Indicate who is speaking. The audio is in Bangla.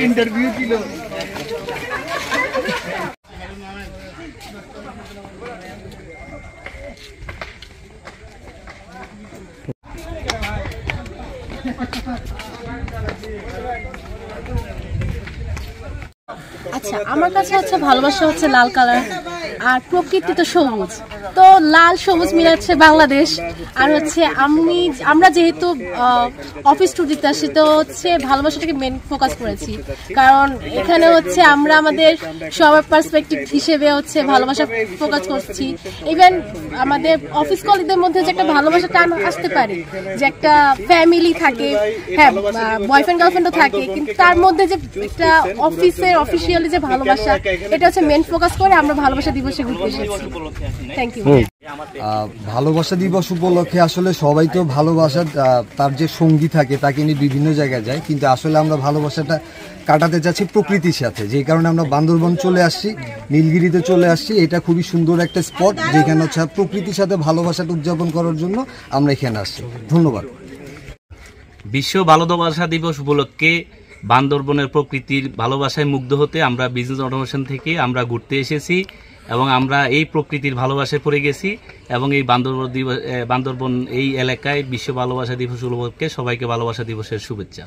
Speaker 1: इंटरव्यू ছিল
Speaker 2: আচ্ছা আমার কাছে হচ্ছে ভালোবাসা হচ্ছে লাল কালার আর প্রকৃতি তো সবুজ, তো লাল সবুজ মিলাচ্ছে বাংলাদেশ। আর হচ্ছে আমরা যেহেতু অফিস ট্যুর দিতে আসছি, তো হচ্ছে ভালোবাসাটাকে মেন ফোকাস করেছি, কারণ এখানে হচ্ছে আমরা আমাদের সবার পার্সপেক্টিভ হিসেবে হচ্ছে ভালোবাসা ফোকাস করছি। ইভেন আমাদের অফিস কলিগদের মধ্যে যে একটা ভালোবাসা টান আসতে পারে, যে একটা ফ্যামিলি থাকে, হ্যাঁ বয়ফ্রেন্ড গার্লফ্রেন্ডও থাকে, কিন্তু তার মধ্যে যে একটা অফিসিয়ালি যে ভালোবাসা, এটা হচ্ছে মেন ফোকাস করে আমরা ভালোবাসা দিবসে ঘুরতে এসেছি। Thank you.
Speaker 3: ভালোবাসা দিবস উপলক্ষে আসলে সবাই তো ভালোবাসা তার যে সঙ্গী থাকে তাকে নিয়ে বিভিন্ন জায়গায় যায়, কিন্তু আসলে আমরা ভালোবাসাটা কাটাতে চাচ্ছি প্রকৃতির সাথে, যে কারণে আমরা বান্দরবন চলে আসছি, নীলগিরিতে চলে আসছি। এটা খুবই সুন্দর একটা স্পট, যেখানে হচ্ছে প্রকৃতির সাথে ভালোবাসাটা উদযাপন করার জন্য আমরা এখানে আসছি। ধন্যবাদ।
Speaker 4: বিশ্ব ভালোবাসা দিবস উপলক্ষে বান্দরবনের প্রকৃতির ভালোবাসায় মুগ্ধ হতে আমরা বিজনেস অটোমেশন থেকে আমরা ঘুরতে এসেছি এবং আমরা এই প্রকৃতির ভালোবাসায় পড়ে গেছি এবং এই বান্দরবন এই এলাকায় বিশ্ব ভালোবাসা দিবস উপলক্ষে সবাইকে ভালোবাসা দিবসের শুভেচ্ছা।